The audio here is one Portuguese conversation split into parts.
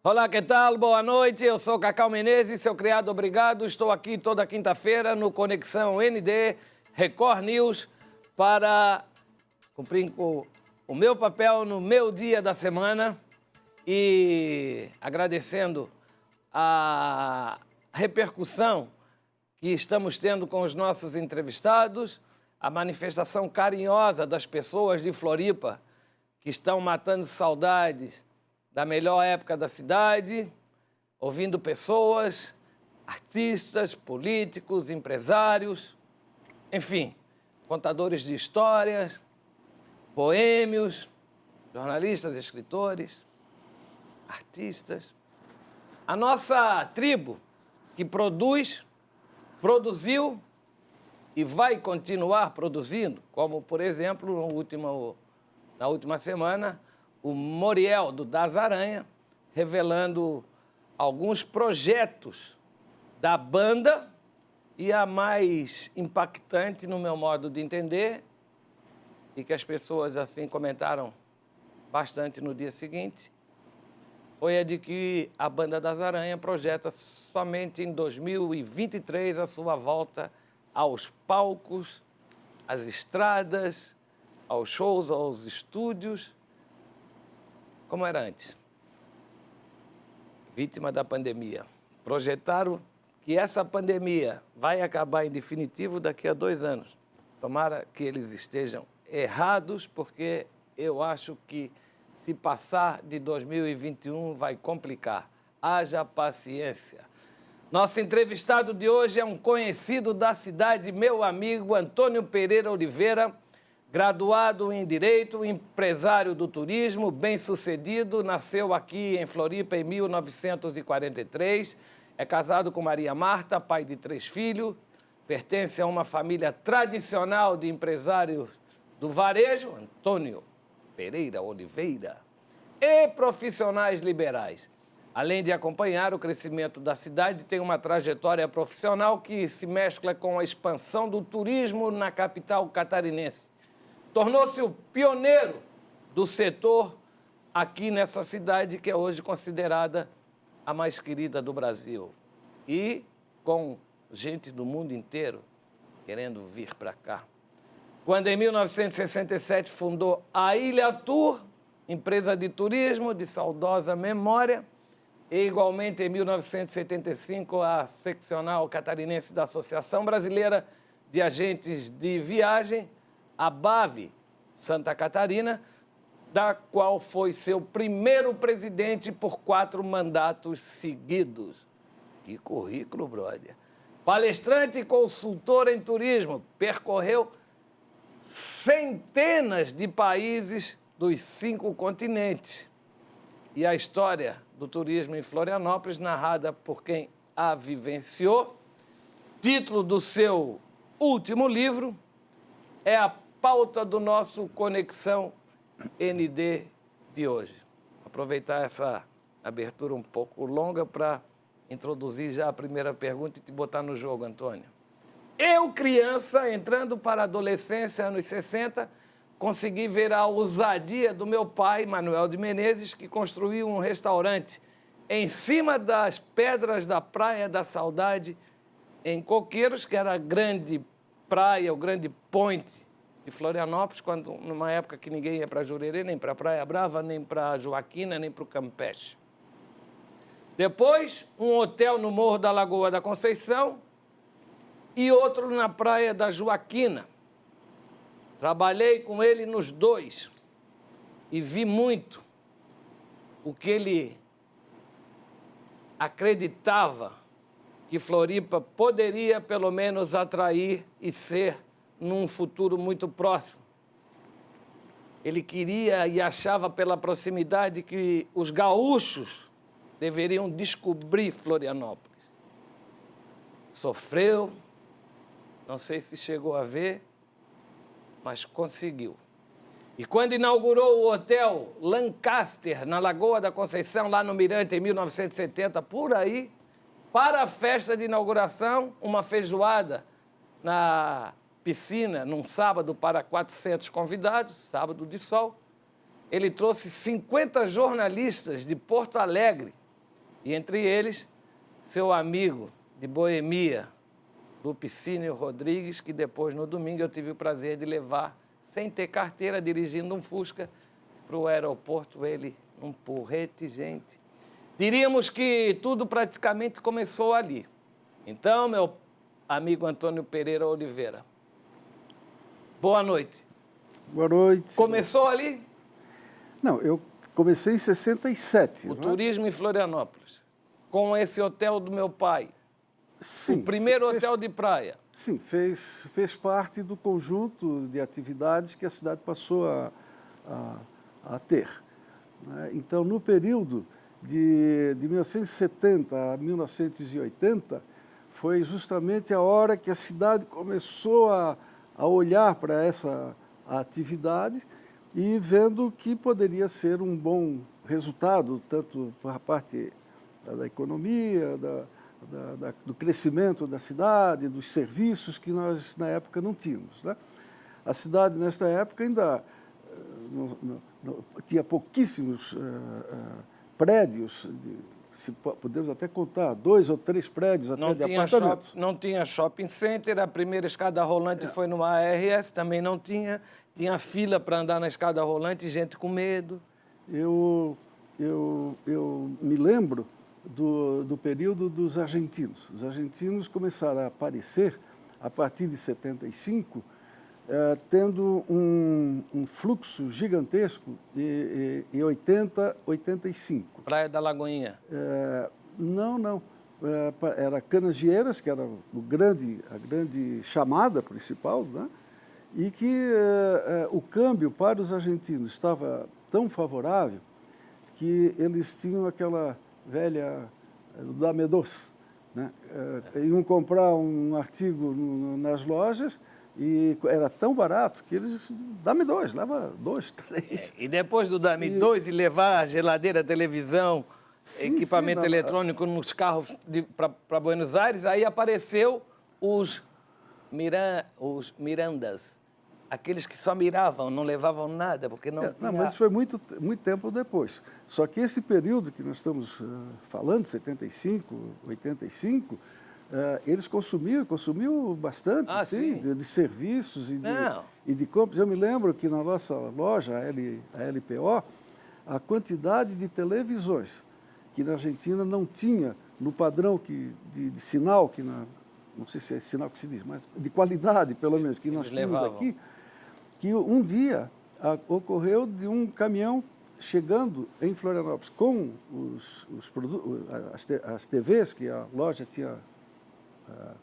Olá, que tal? Boa noite. Eu sou Cacau Menezes, seu criado obrigado. Estou aqui toda quinta-feira no Conexão ND Record News para cumprir com o meu papel no meu dia da semana e agradecendo a repercussão que estamos tendo com os nossos entrevistados, a manifestação carinhosa das pessoas de Floripa que estão matando saudades da melhor época da cidade, ouvindo pessoas, artistas, políticos, empresários, enfim, contadores de histórias, boêmios, jornalistas, escritores, artistas. A nossa tribo que produziu e vai continuar produzindo, como, por exemplo, na última semana, o Moriel do Das Aranha, revelando alguns projetos da banda e a mais impactante, no meu modo de entender, e que as pessoas assim comentaram bastante no dia seguinte, foi a de que a banda Das Aranha projeta somente em 2023 a sua volta aos palcos, às estradas, aos shows, aos estúdios, como era antes. Vítima da pandemia. Projetaram que essa pandemia vai acabar em definitivo daqui a 2 anos. Tomara que eles estejam errados, porque eu acho que se passar de 2021 vai complicar. Haja paciência. Nosso entrevistado de hoje é um conhecido da cidade, meu amigo Antônio Pereira Oliveira, graduado em Direito, empresário do turismo, bem-sucedido, nasceu aqui em Floripa em 1943, é casado com Maria Marta, pai de 3 filhos, pertence a uma família tradicional de empresários do varejo, Antônio Pereira Oliveira, e profissionais liberais. Além de acompanhar o crescimento da cidade, tem uma trajetória profissional que se mescla com a expansão do turismo na capital catarinense. Tornou-se o pioneiro do setor aqui nessa cidade, que é hoje considerada a mais querida do Brasil. E com gente do mundo inteiro querendo vir para cá. Quando, em 1967, fundou a Ilha Tour, empresa de turismo de saudosa memória, e, igualmente, em 1975, a seccional catarinense da Associação Brasileira de Agentes de Viagem, a BAV Santa Catarina, da qual foi seu primeiro presidente por 4 mandatos seguidos. Que currículo, brother! Palestrante e consultor em turismo, percorreu centenas de países dos 5 continentes. E a história do turismo em Florianópolis, narrada por quem a vivenciou, título do seu último livro, é a pauta do nosso Conexão ND de hoje. Aproveitar essa abertura um pouco longa para introduzir já a primeira pergunta e te botar no jogo, Antônio. Eu, criança, entrando para a adolescência, anos 60, consegui ver a ousadia do meu pai, Manuel de Menezes, que construiu um restaurante em cima das pedras da Praia da Saudade, em Coqueiros, que era a grande praia, o grande point de Florianópolis, quando, numa época que ninguém ia para Jurerê, nem para a Praia Brava, nem para Joaquina, nem para o Campeche. Depois, um hotel no Morro da Lagoa da Conceição e outro na Praia da Joaquina. Trabalhei com ele nos 2 e vi muito o que ele acreditava que Floripa poderia, pelo menos, atrair e ser num futuro muito próximo. Ele queria e achava pela proximidade que os gaúchos deveriam descobrir Florianópolis. Sofreu, não sei se chegou a ver, mas conseguiu. E quando inaugurou o Hotel Lancaster, na Lagoa da Conceição, lá no Mirante, em 1970, por aí, para a festa de inauguração, uma feijoada na piscina, num sábado para 400 convidados, sábado de sol. Ele trouxe 50 jornalistas de Porto Alegre E entre eles, seu amigo de boemia, Lupicínio Rodrigues, que depois, no domingo, eu tive o prazer de levar, sem ter carteira, dirigindo um Fusca, para o aeroporto, ele num porrete, gente. Diríamos que tudo praticamente começou ali. Então, meu amigo Antônio Pereira Oliveira, boa noite. Boa noite. Começou ali? Não, eu comecei em 67. O turismo em Florianópolis, com esse hotel do meu pai. Sim. O primeiro hotel de praia. Sim, fez parte do conjunto de atividades que a cidade passou a ter. Né? Então, no período de 1970 a 1980, foi justamente a hora que a cidade começou a olhar para essa atividade e vendo que poderia ser um bom resultado, tanto para a parte da economia, do crescimento da cidade, dos serviços que nós, na época, não tínhamos. Né? A cidade, nesta época, ainda tinha pouquíssimos prédios, podemos até contar, 2 ou 3 prédios até de apartamentos. Não tinha shopping center, a primeira escada rolante foi numa ARS, também não tinha. Tinha fila para andar na escada rolante, gente com medo. Eu me lembro do período dos argentinos. Os argentinos começaram a aparecer a partir de 75, tendo um fluxo gigantesco em 80, 85. Praia da Lagoinha. Não. Era Canasvieiras, que era a grande chamada principal, né? E que o câmbio para os argentinos estava tão favorável que eles tinham aquela velha dame doce, né? Iam comprar um artigo nas lojas e era tão barato que eles, dame 2, leva 2, 3. E depois do dame 2 e levar a geladeira, a televisão, equipamento eletrônico nos carros para Buenos Aires, aí apareceu os Mirandas. Aqueles que só miravam, não levavam nada, porque não tinha... Não, mas isso foi muito tempo depois. Só que esse período que nós estamos falando, 75, 85, eles consumiam bastante, sim. De serviços e de compras. Eu me lembro que na nossa loja, a LPO, a quantidade de televisões que na Argentina não tinha no padrão de sinal, não sei se é sinal que se diz, mas de qualidade, pelo menos, que nós tínhamos aqui, que um dia ocorreu de um caminhão chegando em Florianópolis com os produtos, as TVs que a loja tinha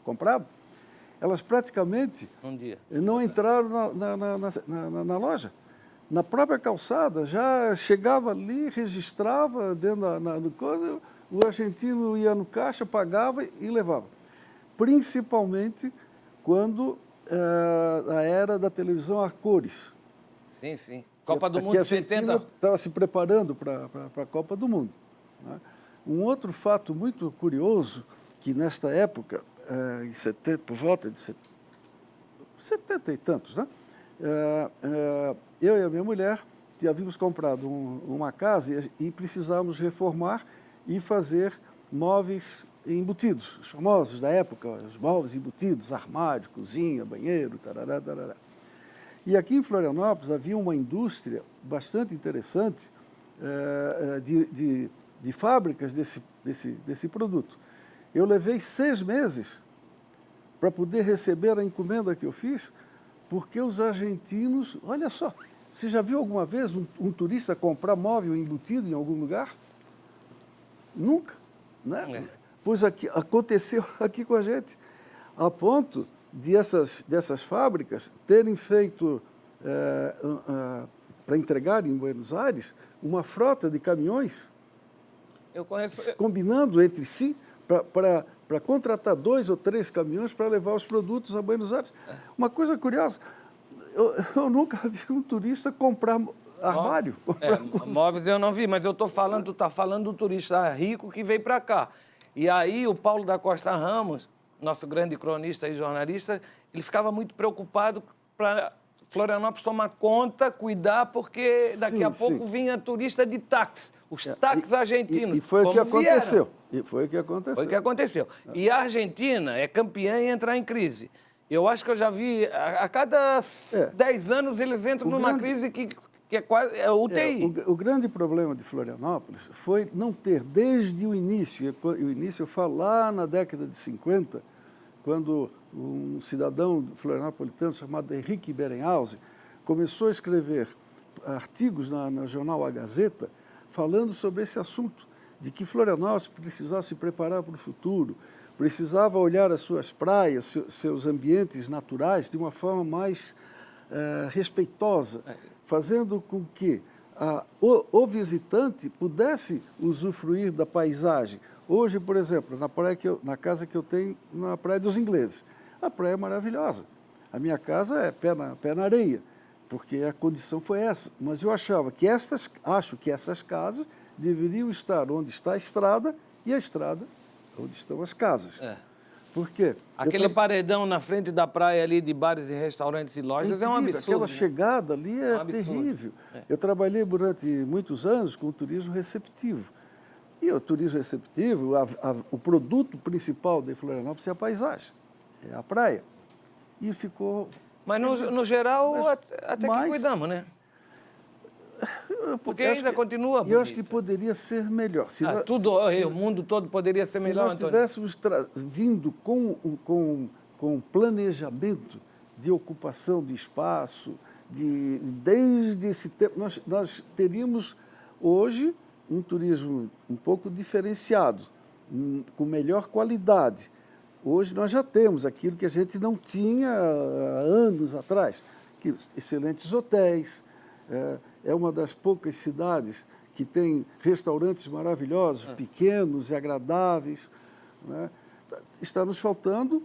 comprado, elas praticamente não entraram na loja. Na própria calçada, já chegava ali, registrava dentro do coisa, o argentino ia no caixa, pagava e levava. Principalmente quando a era da televisão a cores. Sim. Copa do Mundo 70. Estava se preparando para a Copa do Mundo. Né? Um outro fato muito curioso, que nesta época, por volta de 70 e tantos, né? Eu e a minha mulher havíamos comprado uma casa e precisávamos reformar e fazer móveis embutidos, os famosos da época, os móveis embutidos, armário, cozinha, banheiro, tarará. E aqui em Florianópolis havia uma indústria bastante interessante de fábricas desse produto. Eu levei 6 meses para poder receber a encomenda que eu fiz, porque os argentinos, olha só, você já viu alguma vez um turista comprar móvel embutido em algum lugar? Nunca, né? Pois aconteceu aqui com a gente, a ponto de dessas fábricas terem feito, para entregar em Buenos Aires, uma frota de caminhões, combinando entre si, para contratar 2 ou 3 caminhões para levar os produtos a Buenos Aires. Uma coisa curiosa, eu nunca vi um turista comprar armário. Móveis eu não vi, mas tu está falando do turista rico que veio para cá. E aí o Paulo da Costa Ramos, nosso grande cronista e jornalista, ele ficava muito preocupado para Florianópolis tomar conta, cuidar, porque daqui a pouco vinha turista de táxi. Os táxis argentinos. E foi o que aconteceu. Foi o que aconteceu. E a Argentina é campeã em entrar em crise. Eu acho que eu já vi, a cada 10 anos eles entram numa crise que é quase UTI. O grande problema de Florianópolis foi não ter, desde o início eu falo lá na década de 50, quando um cidadão florianopolitano chamado Henrique Berenhausen começou a escrever artigos no jornal A Gazeta falando sobre esse assunto, de que Florianópolis precisava se preparar para o futuro, precisava olhar as suas praias, seus ambientes naturais de uma forma mais respeitosa, fazendo com que o visitante pudesse usufruir da paisagem. Hoje, por exemplo, na casa que eu tenho, na Praia dos Ingleses, a praia é maravilhosa. A minha casa é pé na areia, porque a condição foi essa. Mas eu acho que essas casas deveriam estar onde está a estrada e a estrada onde estão as casas. Por quê? Aquele paredão na frente da praia ali de bares e restaurantes e lojas é um absurdo. Aquela chegada ali é terrível. Eu trabalhei durante muitos anos com o turismo receptivo. E o turismo receptivo, o produto principal de Florianópolis é a paisagem, é a praia. E ficou... Mas no geral até que cuidamos, né? Porque ainda continua bonito. Eu acho que poderia ser melhor. O mundo todo poderia ser melhor, Antônio. Se nós tivéssemos vindo com planejamento de ocupação de espaço, desde esse tempo, nós teríamos hoje um turismo um pouco diferenciado, com melhor qualidade. Hoje nós já temos aquilo que a gente não tinha há anos atrás, excelentes hotéis. É uma das poucas cidades que tem restaurantes maravilhosos, pequenos e agradáveis. Né? Está nos faltando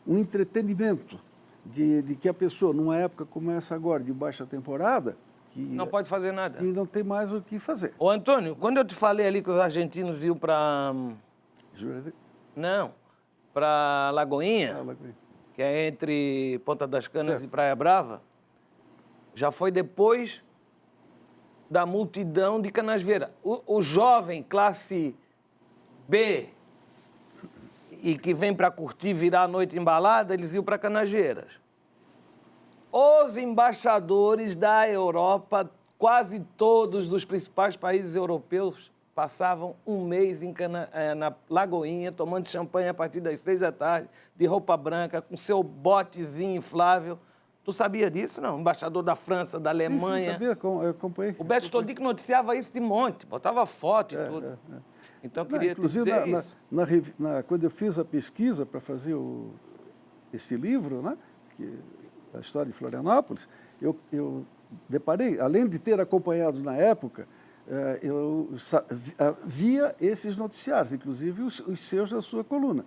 um entretenimento de que a pessoa, numa época como essa agora, de baixa temporada, que não pode fazer nada. E não tem mais o que fazer. Ô, Antônio, quando eu te falei ali que os argentinos iam para... Não, para Lagoinha, que é entre Ponta das Canas e Praia Brava, já foi depois da multidão de Canasvieiras. O jovem classe B e que vem para curtir, virar a noite embalada, eles iam para Canasvieiras. Os embaixadores da Europa, quase todos dos principais países europeus, passavam um mês na Lagoinha, tomando champanhe a partir das 6 da tarde, de roupa branca, com seu botezinho inflável. Tu sabia disso, não? Embaixador da França, da Alemanha. Sim, sabia, eu acompanhei. O Beto Stodic noticiava isso de monte, botava foto e tudo. Então, eu queria inclusive, dizer isso. Quando eu fiz a pesquisa para fazer esse livro, né, a história de Florianópolis, eu deparei, além de ter acompanhado na época, eu via esses noticiários, inclusive os seus da sua coluna.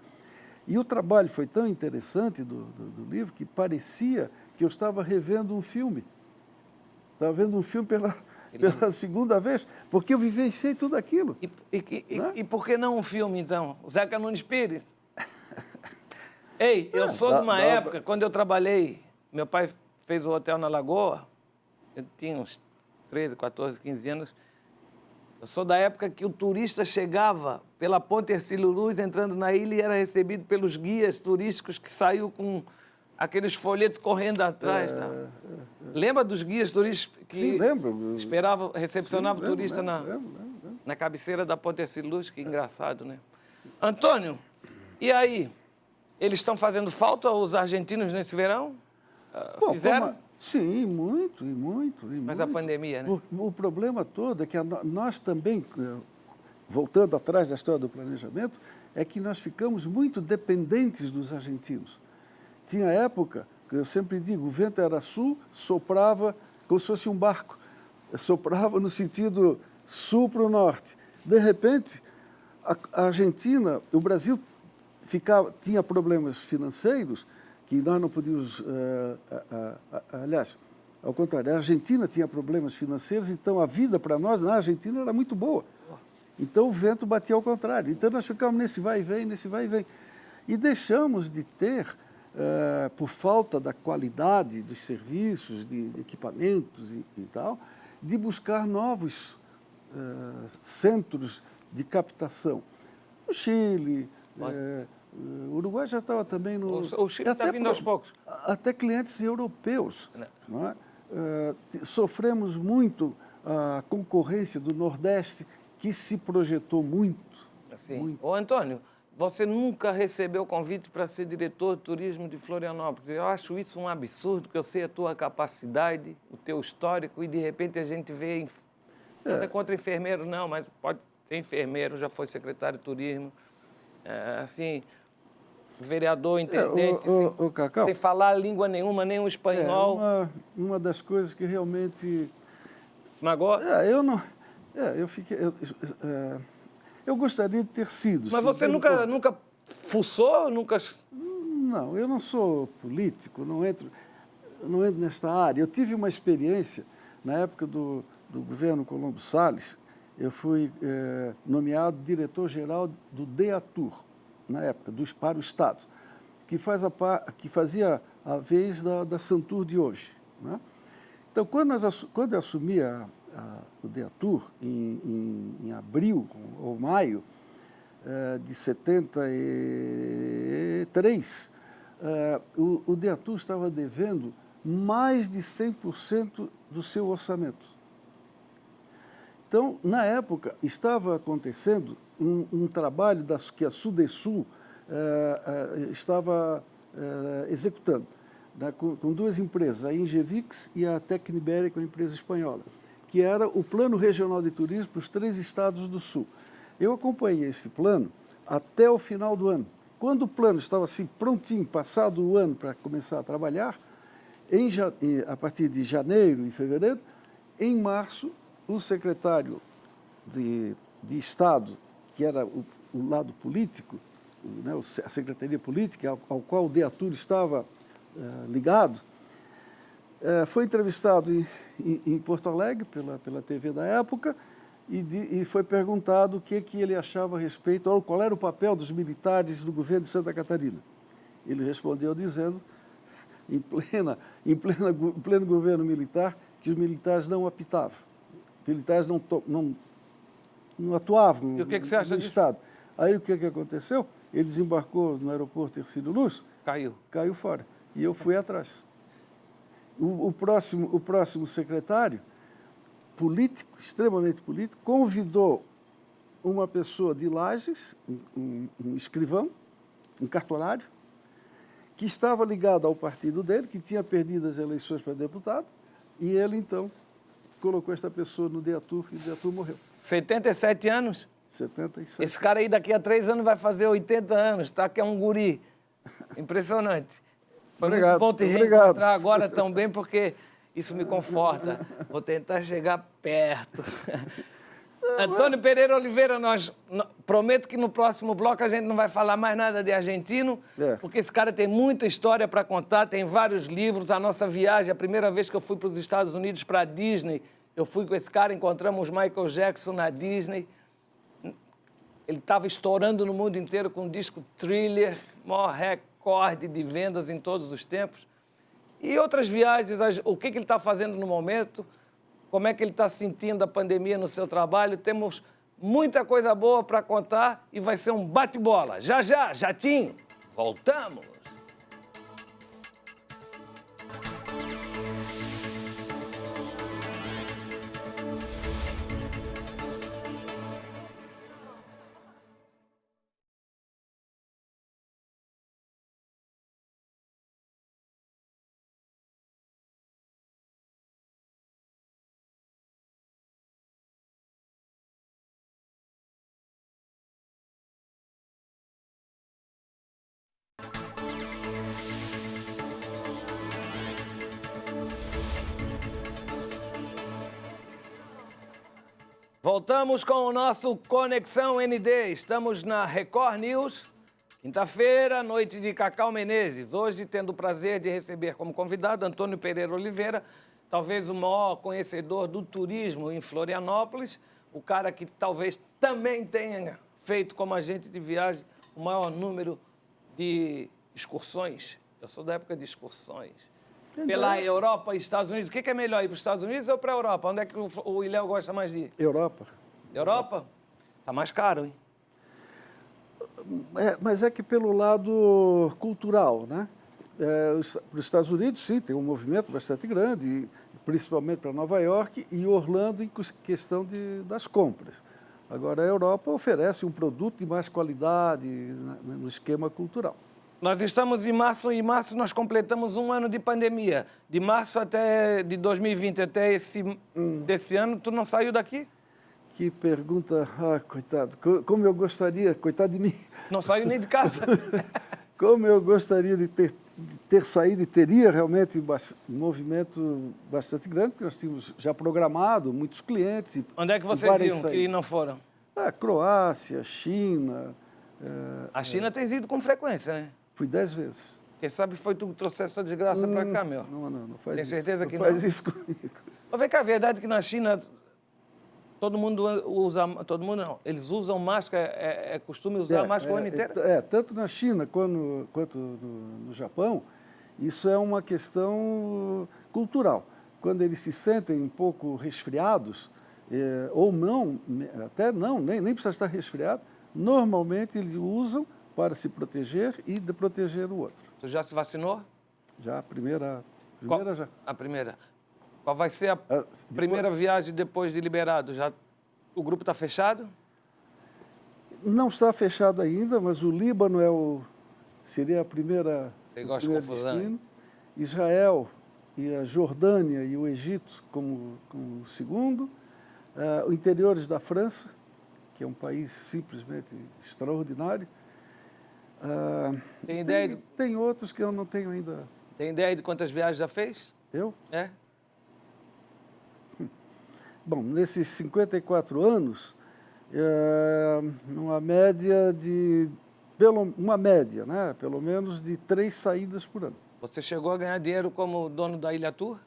E o trabalho foi tão interessante do livro que parecia que eu estava revendo um filme. Estava vendo um filme pela segunda vez, porque eu vivenciei tudo aquilo. E por que não um filme, então? O Zeca Nunes Pires? Ei, eu sou de uma época, quando eu trabalhei, meu pai fez o hotel na Lagoa, eu tinha uns 13, 14, 15 anos. Eu sou da época que o turista chegava pela Ponte Hercílio Luz, entrando na ilha, e era recebido pelos guias turísticos que saiu com aqueles folhetos correndo atrás. Lembra dos guias turísticos que Sim, lembro. recepcionavam o turista na cabeceira da Ponte Hercílio Luz? Que engraçado, né? Antônio, e aí? Eles estão fazendo falta, os argentinos, nesse verão? Fizeram? Sim, muito. Mas a pandemia, né? O problema todo é que nós também, voltando atrás da história do planejamento, é que nós ficamos muito dependentes dos argentinos. Tinha época, que eu sempre digo, o vento era sul, soprava como se fosse um barco. Soprava no sentido sul para o norte. De repente, a Argentina, o Brasil tinha problemas financeiros, que nós não podíamos, aliás, ao contrário, a Argentina tinha problemas financeiros, então a vida para nós na Argentina era muito boa. Então o vento batia ao contrário. Então nós ficávamos nesse vai e vem, nesse vai e vem. E deixamos de ter por falta da qualidade dos serviços, de equipamentos e tal, de buscar novos centros de captação. O Chile, o Uruguai já estava também no... O Chile está vindo aos poucos. Até clientes europeus. Não é? Sofremos muito a concorrência do Nordeste, que se projetou muito. Assim. Muito. Ô, Antônio, você nunca recebeu convite para ser diretor de turismo de Florianópolis. Eu acho isso um absurdo, porque eu sei a tua capacidade, o teu histórico, e de repente a gente vê... Não é contra enfermeiro, não, mas pode ter enfermeiro, já foi secretário de turismo. Assim, vereador, intendente, Cacau, sem falar língua nenhuma, nem o espanhol. Uma das coisas que realmente... Magoou? Eu gostaria de ter sido. Mas você nunca fuçou? Nunca... Não, eu não sou político, não entro nesta área. Eu tive uma experiência, na época do governo Colombo Salles, eu fui nomeado diretor-geral do DEATUR, na época, para o Estado, que fazia a vez da Santur de hoje. Né? Então, quando eu assumi o DEATUR, em abril ou maio de 73, o DEATUR estava devendo mais de 100% do seu orçamento. Então, na época, estava acontecendo um trabalho que a Sudesul estava executando, né, com duas empresas, a Ingevix e a Tecnibéria, que é uma empresa espanhola, que era o Plano Regional de Turismo para os 3 estados do Sul. Eu acompanhei esse plano até o final do ano. Quando o plano estava assim prontinho, passado o ano para começar a trabalhar, a partir de janeiro e fevereiro, em março, o secretário de Estado, que era o lado político, né, a Secretaria Política, ao qual o DEATUR estava ligado, foi entrevistado em Porto Alegre, pela TV da época, e foi perguntado o que ele achava a respeito, ou qual era o papel dos militares do governo de Santa Catarina. Ele respondeu dizendo, em pleno governo militar, que os militares não apitavam. Os militares não atuavam E o que você acha no disso? Estado. Aí o que aconteceu? Ele desembarcou no aeroporto Hercílio Luz. Caiu fora. E eu fui atrás. O próximo secretário, político, extremamente político, convidou uma pessoa de Lages, um escrivão, um cartorário, que estava ligado ao partido dele, que tinha perdido as eleições para deputado, e ele, então, colocou esta pessoa no DEATUR, e o DEATUR morreu. 77 anos? 77. Esse cara aí daqui a 3 anos vai fazer 80 anos, tá? Que é um guri. Impressionante. Foi muito bom te reencontrar agora também, porque isso me conforta. Vou tentar chegar perto. Antônio Pereira Oliveira, prometo que no próximo bloco a gente não vai falar mais nada de argentino, porque esse cara tem muita história para contar, tem vários livros. A nossa viagem, a primeira vez que eu fui para os Estados Unidos, para a Disney, eu fui com esse cara, encontramos Michael Jackson na Disney. Ele estava estourando no mundo inteiro com um disco Thriller, maior recorde de vendas em todos os tempos. E outras viagens, o que ele está fazendo no momento, como é que ele está sentindo a pandemia no seu trabalho. Temos muita coisa boa para contar e vai ser um bate-bola. Já, Jatinho, voltamos! Voltamos com o nosso Conexão ND. Estamos na Record News, quinta-feira, noite de Cacau Menezes. Hoje, tendo o prazer de receber como convidado Antônio Pereira Oliveira, talvez o maior conhecedor do turismo em Florianópolis, o cara que talvez também tenha feito como agente de viagem o maior número de excursões Eu sou da época de excursões. Pela Europa e Estados Unidos. O que é melhor, ir para os Estados Unidos ou para a Europa? Onde é que o Ilhéu gosta mais de ir? Europa. Europa? Está mais caro, hein? Mas é que pelo lado cultural, né? Para os Estados Unidos, sim, tem um movimento bastante grande, principalmente para Nova York e Orlando em questão das compras. Agora, a Europa oferece um produto de mais qualidade no esquema cultural. Nós estamos em março nós completamos um ano de pandemia. De março de 2020 até desse ano, tu não saiu daqui? Que pergunta, coitado, como eu gostaria, coitado de mim. Não saiu nem de casa. Como eu gostaria de ter saído e teria realmente um movimento bastante grande, porque nós tínhamos já programado muitos clientes. Onde é que vocês iam que não foram? Croácia, China. A China tem ido com frequência, né? Fui 10 vezes. Quem sabe foi tu que trouxe essa desgraça para cá, meu. Não faz tem isso. Certeza não que faz não? Isso comigo. Mas vem cá, a verdade é que na China todo mundo usa, todo mundo não, eles usam máscara, é costume usar máscara o ano inteiro? Tanto na China quanto no Japão, isso é uma questão cultural. Quando eles se sentem um pouco resfriados, ou não, até não, nem precisa estar resfriado, normalmente eles usam para se proteger e de proteger o outro. Tu já se vacinou? Já, a primeira já. A primeira. Qual vai ser a primeira viagem depois de liberado? Já o grupo está fechado? Não está fechado ainda, mas o Líbano seria a primeira. Você gosta de confusão? Destino. Israel e a Jordânia e o Egito como o segundo. O interiores da França, que é um país simplesmente extraordinário. Tem outros que eu não tenho ainda. Tem ideia de quantas viagens já fez? Eu? É? Bom, nesses 54 anos, uma média, né? Pelo menos de 3 saídas por ano. Você chegou a ganhar dinheiro como dono da Ilha Tour?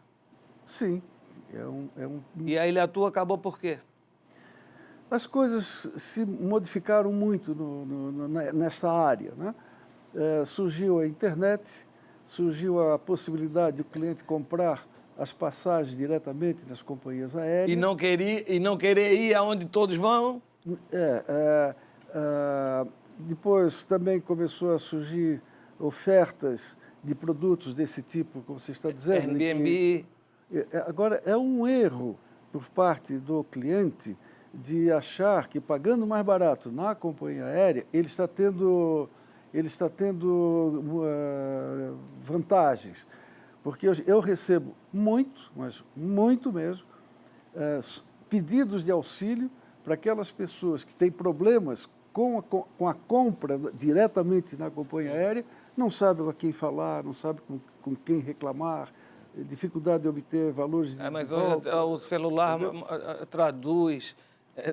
Sim. E a Ilha Tour acabou por quê? As coisas se modificaram muito nesta área, né? Surgiu a internet, surgiu a possibilidade do cliente comprar as passagens diretamente nas companhias aéreas. E não querer ir aonde todos vão? Depois também começou a surgir ofertas de produtos desse tipo, como você está dizendo. Airbnb. Agora, é um erro por parte do cliente de achar que pagando mais barato na companhia aérea, ele está tendo vantagens. Porque eu recebo muito, mas muito mesmo, pedidos de auxílio para aquelas pessoas que têm problemas com a compra diretamente na companhia aérea, não sabem com quem falar, não sabem com quem reclamar, dificuldade de obter valores de mas hoje o celular traduz,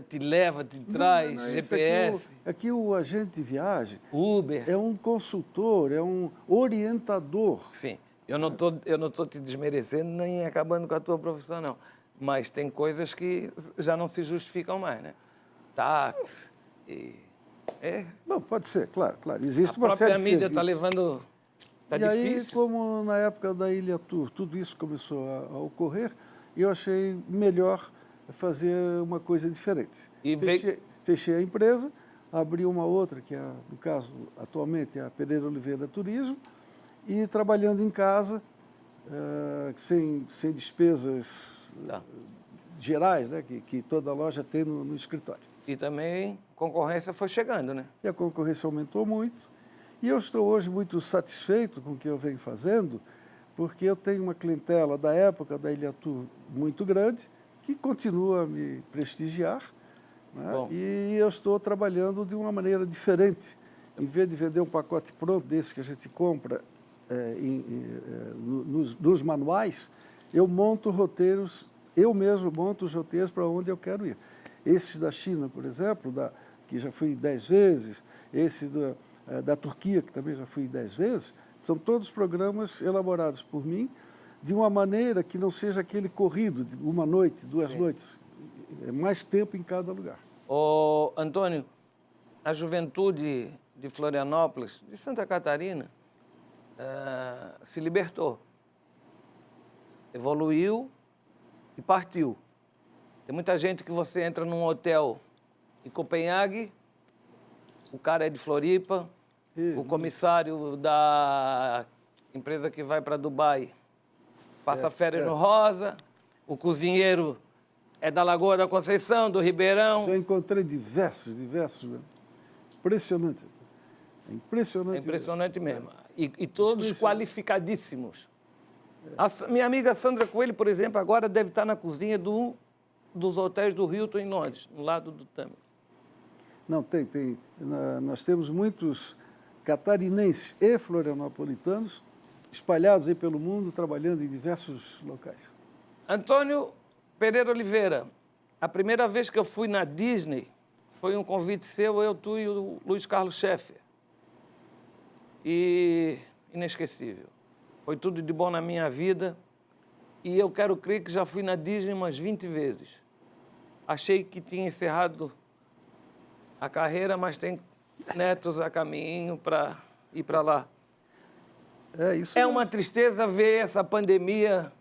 te leva, te traz, GPS. Aqui o agente de viagem Uber. É um consultor, é um orientador. Sim. Eu não tô te desmerecendo nem acabando com a tua profissão, não. Mas tem coisas que já não se justificam mais, né? Táxi Bom, pode ser, claro. Existe uma série de serviços. A própria mídia está levando... Está difícil. Aí, como na época da Ilha Tour, tudo isso começou a ocorrer, eu achei melhor fazer uma coisa diferente. Fechei a empresa, abri uma outra, que é, no caso, atualmente, é a Pereira Oliveira Turismo, e trabalhando em casa, sem despesas gerais, né, que toda loja tem no escritório. E também a concorrência foi chegando, né? E a concorrência aumentou muito. E eu estou hoje muito satisfeito com o que eu venho fazendo, porque eu tenho uma clientela da época da Ilha Tour muito grande, que continua a me prestigiar, né? E eu estou trabalhando de uma maneira diferente. Em vez de vender um pacote pronto desse que a gente compra nos manuais, eu monto roteiros, eu mesmo monto os roteiros para onde eu quero ir. Esses da China, por exemplo, que já fui 10 vezes, esse da Turquia, que também já fui 10 vezes, são todos programas elaborados por mim, de uma maneira que não seja aquele corrido de uma noite, 2 noites. É mais tempo em cada lugar. Antônio, a juventude de Florianópolis, de Santa Catarina, se libertou, evoluiu e partiu. Tem muita gente que você entra num hotel em Copenhague, o cara é de Floripa, o comissário da empresa que vai para Dubai passa férias no Rosa, o cozinheiro é da Lagoa da Conceição, do Ribeirão. Já encontrei diversos. Impressionante. É impressionante. É impressionante mesmo. E todos qualificadíssimos. A minha amiga Sandra Coelho, por exemplo, agora deve estar na cozinha dos hotéis do Hilton em Londres, no lado do Tâmega. Não, tem. Nós temos muitos catarinenses e florianopolitanos espalhados aí pelo mundo, trabalhando em diversos locais. Antônio Pereira Oliveira, a primeira vez que eu fui na Disney foi um convite seu, eu, tu e o Luiz Carlos Schaeffer. E inesquecível. Foi tudo de bom na minha vida e eu quero crer que já fui na Disney umas 20 vezes. Achei que tinha encerrado a carreira, mas tem netos a caminho para ir para lá. É uma tristeza ver essa pandemia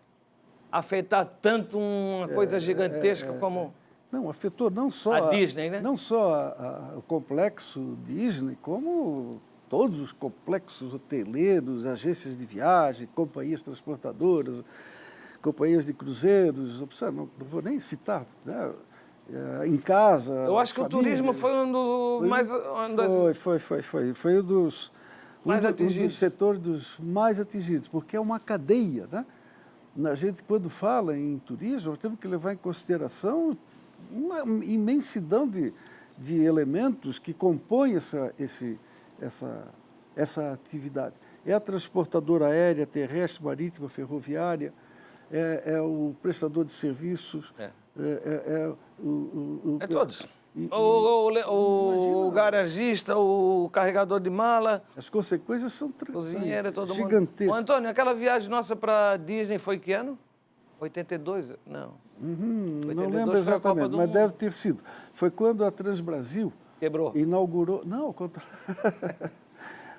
afetar tanto uma coisa gigantesca como... Não, afetou não só a Disney, né? Não só o complexo Disney, como todos os complexos hoteleiros, agências de viagem, companhias transportadoras, companhias de cruzeiros, não vou nem citar, né? Em casa. Eu acho que famílias. O turismo foi um dos mais... Foi um dos setores dos mais atingidos, porque é uma cadeia, né? A gente, quando fala em turismo, temos que levar em consideração uma imensidão de elementos que compõem essa atividade. É a transportadora aérea, terrestre, marítima, ferroviária, é o prestador de serviços, todos. O garagista, o carregador de mala. As consequências são gigantescas. Ô, Antônio, aquela viagem nossa para Disney foi que ano? 82? Não. 82 não lembro exatamente, mas deve ter sido. Foi quando a Transbrasil quebrou. Inaugurou. Não, ao contrário.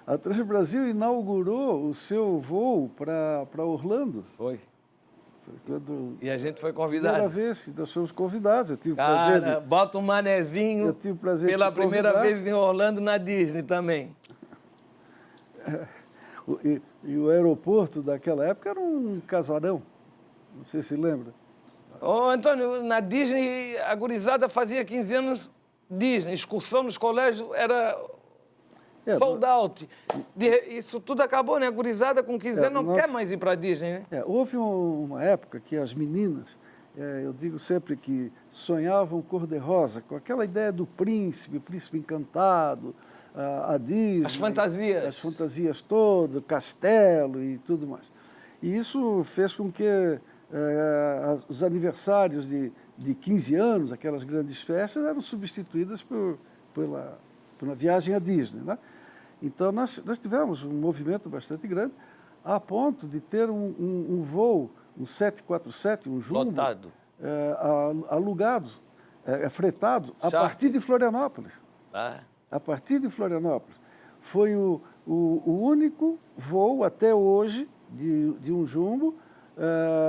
A Transbrasil inaugurou o seu voo para Orlando. Foi. Quando, e a gente foi convidado. Primeira vez, nós fomos convidados. Eu tive o prazer de... Bota um manezinho. Eu tive o prazer pela primeira vez em Orlando, na Disney também. E o aeroporto daquela época era um casarão. Não sei se lembra. Ô, Antônio, na Disney, a gurizada fazia 15 anos Disney. Excursão nos colégios era... sold out. Isso tudo acabou, né? A gurizada com 15 anos não quer mais ir para a Disney, né? Houve uma época que as meninas, eu digo sempre que sonhavam cor-de-rosa, com aquela ideia do príncipe, o príncipe encantado, a Disney. As fantasias. As fantasias todas, o castelo e tudo mais. E isso fez com que os aniversários de 15 anos, aquelas grandes festas, eram substituídas por uma viagem à Disney, né? Então, nós tivemos um movimento bastante grande, a ponto de ter um voo, um 747, um jumbo, lotado, alugado, fretado, a partir de Florianópolis. A partir de Florianópolis. Foi o único voo até hoje de um jumbo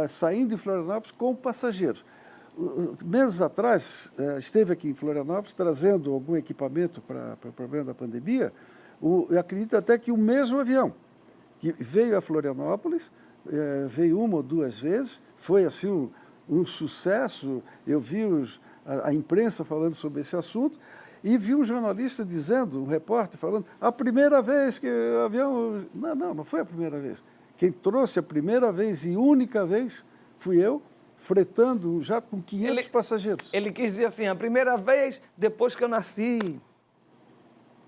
saindo de Florianópolis com passageiros. Meses atrás, esteve aqui em Florianópolis trazendo algum equipamento para o problema da pandemia. Eu acredito até que o mesmo avião que veio a Florianópolis, veio uma ou duas vezes, foi assim um sucesso. Eu vi a imprensa falando sobre esse assunto e vi um jornalista dizendo, um repórter falando, a primeira vez que o avião... Não foi a primeira vez. Quem trouxe a primeira vez e única vez fui eu, fretando já com 500 passageiros. Ele quis dizer assim, a primeira vez depois que eu nasci.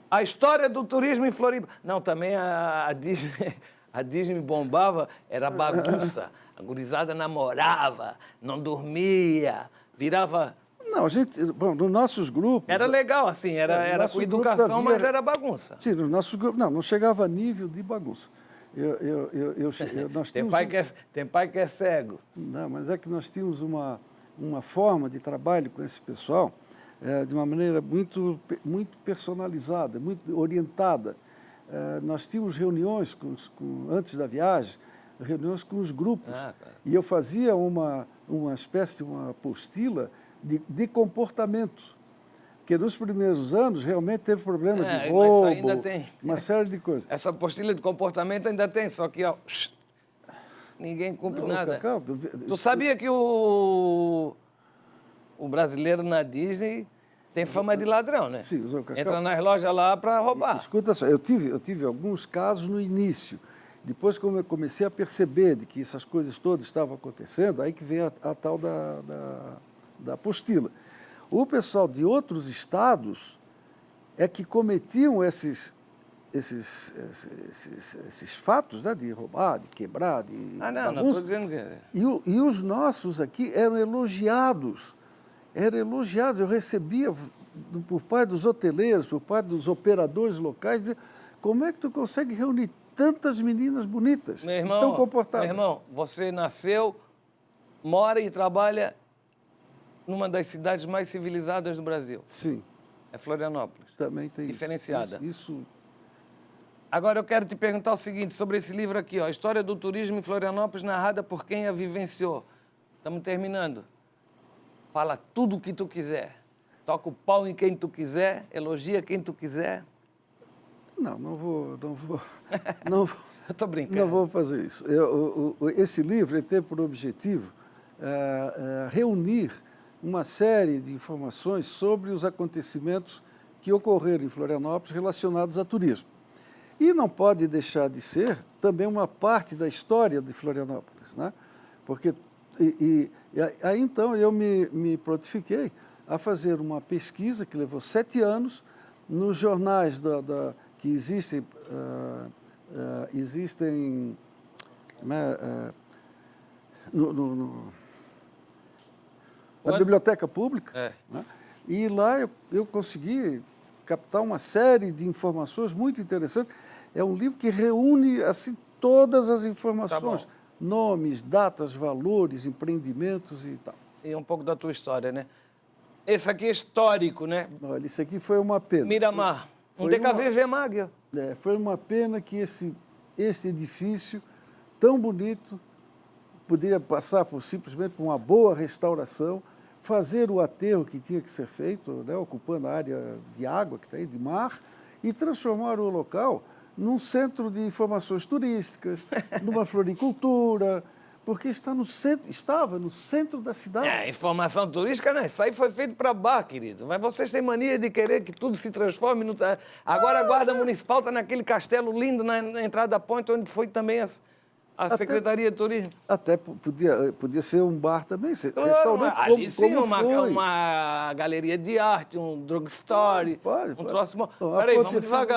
A história do turismo em Floripa. Não, também a Disney bombava, era bagunça. A gurizada namorava, não dormia, virava... Não, a gente, bom, nos nossos grupos... Era legal, assim, era com educação, mas era bagunça. Sim, nos nossos grupos, não chegava a nível de bagunça. Nós tem pai que é cego. Não, mas é que nós tínhamos uma forma de trabalho com esse pessoal de uma maneira muito personalizada, muito orientada. nós tínhamos reuniões antes da viagem, reuniões com os grupos. E eu fazia uma espécie de uma apostila de comportamento. Porque nos primeiros anos realmente teve problemas de roubo, ainda tem. uma série de coisas. Essa apostila de comportamento ainda tem, só que ninguém cumpre nada. Cacau, tu sabia que o brasileiro na Disney tem fama de ladrão, né? Sim, Cacau, entra nas lojas lá para roubar. Escuta só, eu tive alguns casos no início. Depois, como eu comecei a perceber de que essas coisas todas estavam acontecendo, aí que vem a tal da apostila. O pessoal de outros estados é que cometiam esses fatos, né, de roubar, de quebrar, de não estou dizendo que... E os nossos aqui eram elogiados. Eu recebia por parte dos hoteleiros, por parte dos operadores locais, dizer, como é que tu consegue reunir tantas meninas bonitas, tão comportadas? Meu irmão, você nasceu, mora e trabalha numa das cidades mais civilizadas do Brasil. Sim. É Florianópolis. Também tem diferenciada. Isso. Agora eu quero te perguntar o seguinte, sobre esse livro aqui, ó, História do Turismo em Florianópolis, narrada por quem a vivenciou. Estamos terminando. Fala tudo o que tu quiser. Toca o pau em quem tu quiser, elogia quem tu quiser. Não vou. Eu estou brincando. Não vou fazer isso. Esse livro tem por objetivo reunir uma série de informações sobre os acontecimentos que ocorreram em Florianópolis relacionados a turismo. E não pode deixar de ser também uma parte da história de Florianópolis, né? Porque, aí então eu me prontifiquei a fazer uma pesquisa que levou 7 anos nos jornais que existem na biblioteca pública. Né? E lá eu consegui captar uma série de informações muito interessantes. É um livro que reúne assim, todas as informações, nomes, datas, valores, empreendimentos e tal. E um pouco da tua história, né? Esse aqui é histórico, né? Olha, isso aqui foi uma pena. Miramar, um DKV Mag. Foi uma pena que esse edifício tão bonito poderia passar simplesmente por uma boa restauração, fazer o aterro que tinha que ser feito, né, ocupando a área de água que está aí, de mar, e transformar o local num centro de informações turísticas, numa floricultura, porque estava no centro da cidade. Informação turística, não, isso aí foi feito para bar, querido. Mas vocês têm mania de querer que tudo se transforme. Agora a Guarda Municipal está naquele castelo lindo na entrada da ponte, onde foi também a Secretaria de Turismo. Até podia ser um bar também, restaurante ali sim, uma galeria de arte, um drugstore, pode. Troço... Peraí,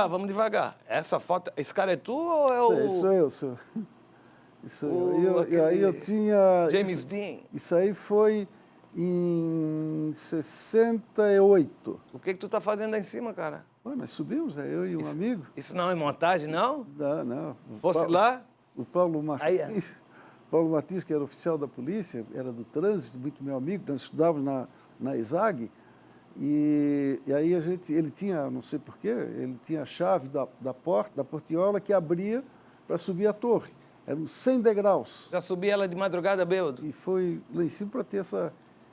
vamos devagar. Essa foto, esse cara é tu ou é o... Sou eu. E aí eu tinha... James Dean. Isso aí foi em 68. O que tu tá fazendo aí em cima, cara? Nós subimos, eu e um amigo. Isso não é montagem, não? Não. Fosse lá? O Paulo Martins, Paulo Martins, que era oficial da polícia, era do trânsito, muito meu amigo, nós estudávamos na ESAG, e aí ele tinha, não sei porquê, ele tinha a chave da portiola que abria para subir a torre. Eram 100 degraus. Já subi ela de madrugada, bêbado? E foi lá em cima para ter essa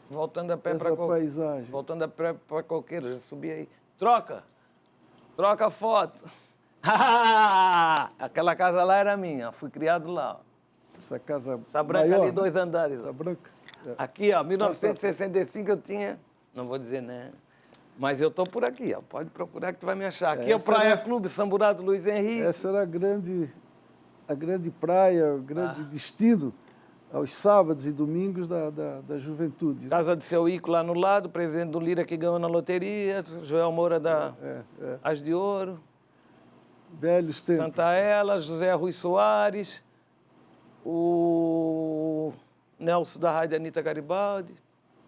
Voltando a pé para paisagem. Voltando a pé para Coqueiro, já subi aí. Troca a foto. Aquela casa lá era minha, fui criado lá. Essa casa Essa branca maior, ali, 2 andares. Essa branca. Aqui, ó, 1965 eu tinha, não vou dizer, né? Mas eu tô por aqui, ó. Pode procurar que tu vai me achar. Aqui é o Praia Clube Samburá do Luiz Henrique. Essa era a grande praia, o grande destino aos sábados e domingos da juventude. Casa de seu Ico lá no lado, presidente do Lira que ganhou na loteria, Joel Moura da As de Ouro. Velhos tempos. Santa Ela, José Rui Soares, o Nelson da Rádio Anitta Garibaldi.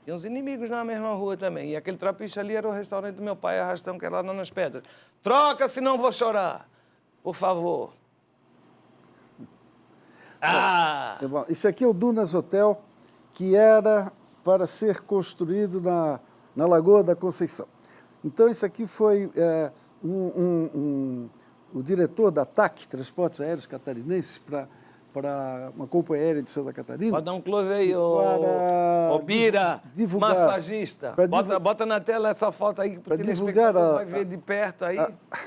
E uns inimigos na mesma rua também. E aquele trapiche ali era o restaurante do meu pai, Arrastão, que era lá nas Pedras. Troca, senão vou chorar. Por favor. Isso aqui é o Dunas Hotel, que era para ser construído na Lagoa da Conceição. Então, isso aqui foi o diretor da TAC, Transportes Aéreos Catarinenses, para uma companhia aérea de Santa Catarina. Pode dar um close aí, ô Bira, divulgar, massagista. Bota na tela essa foto aí, porque o telespectador vai ver de perto aí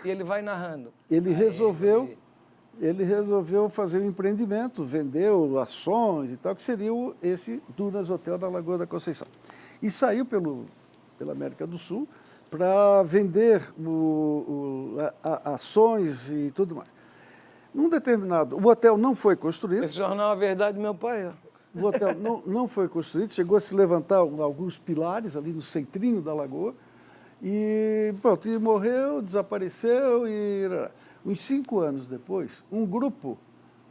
e ele vai narrando. Ele resolveu fazer um empreendimento, vendeu ações e tal, que seria esse Dunas Hotel da Lagoa da Conceição. E saiu pela América do Sul para vender ações e tudo mais. Num determinado... O hotel não foi construído. Esse jornal é a verdade do meu pai. Ó. O hotel não foi construído, chegou a se levantar alguns pilares ali no centrinho da lagoa e pronto, e morreu, desapareceu e... Uns 5 anos depois, um grupo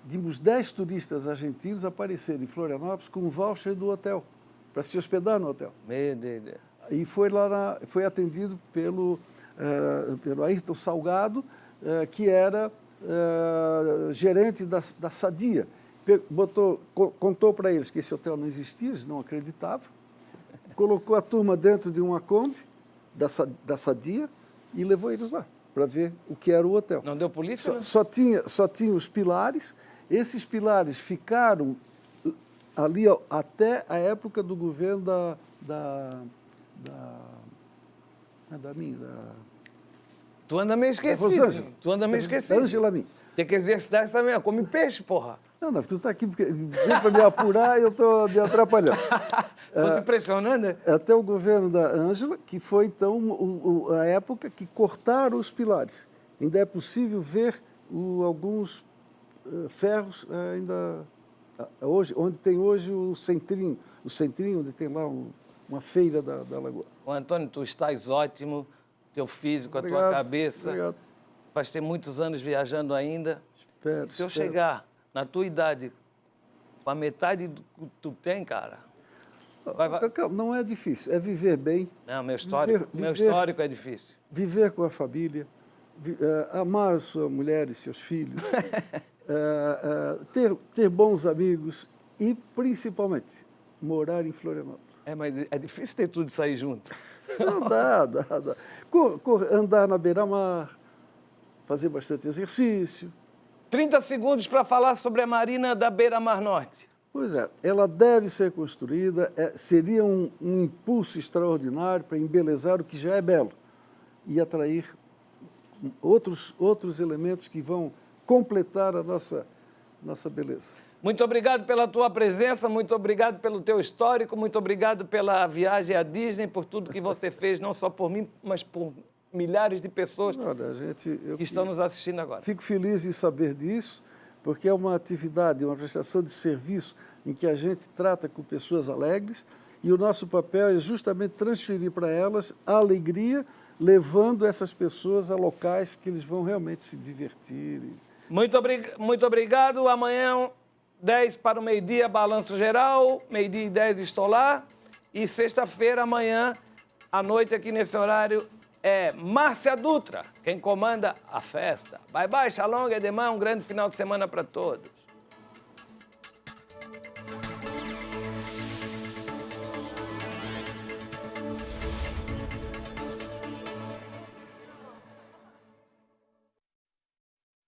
de uns 10 turistas argentinos apareceram em Florianópolis com um voucher do hotel, para se hospedar no hotel. Meu Deus. E foi atendido pelo Ayrton Salgado, que era gerente da Sadia. Contou para eles que esse hotel não existia, eles não acreditavam, colocou a turma dentro de uma Kombi da Sadia e levou eles lá para ver o que era o hotel. Não deu polícia? Só tinha os pilares. Esses pilares ficaram ali até a época do governo Tu anda meio esquecido. Ângela Amin. Tem que exercitar essa mesma. Come peixe, porra. Não, tu está aqui para me apurar e eu estou me atrapalhando. Estou te pressionando, né? Até o governo da Ângela, que foi, então, a época que cortaram os pilares. Ainda é possível ver alguns ferros ainda hoje, onde tem hoje o centrinho, onde tem lá uma feira da lagoa. Ô, Antônio, tu estás ótimo, teu físico, Obrigado, a tua cabeça. Obrigado. Vais ter muitos anos viajando ainda. Espero, Se eu chegar na tua idade, com a metade do que tu tem, cara... Não é difícil, é viver bem. Não, meu histórico é difícil. Viver com a família, amar a sua mulher e seus filhos, ter bons amigos e, principalmente, morar em Florianópolis. Mas é difícil ter tudo isso aí junto. Não dá. Andar na beira-mar, fazer bastante exercício. 30 segundos para falar sobre a Marina da Beira-Mar Norte. Pois é, ela deve ser construída, seria um impulso extraordinário para embelezar o que já é belo e atrair outros elementos que vão completar a nossa beleza. Muito obrigado pela tua presença, muito obrigado pelo teu histórico, muito obrigado pela viagem à Disney, por tudo que você fez, não só por mim, mas por milhares de pessoas que estão nos assistindo agora. Fico feliz em saber disso, porque é uma atividade, uma prestação de serviço em que a gente trata com pessoas alegres e o nosso papel é justamente transferir para elas a alegria, levando essas pessoas a locais que eles vão realmente se divertir. Muito obrigado. Amanhã, 10 para o meio-dia, balanço geral, 12h10 estou lá. E sexta-feira, amanhã, à noite, aqui nesse horário, é Márcia Dutra, quem comanda a festa. Bye, bye, shalom, edemã, um grande final de semana para todos.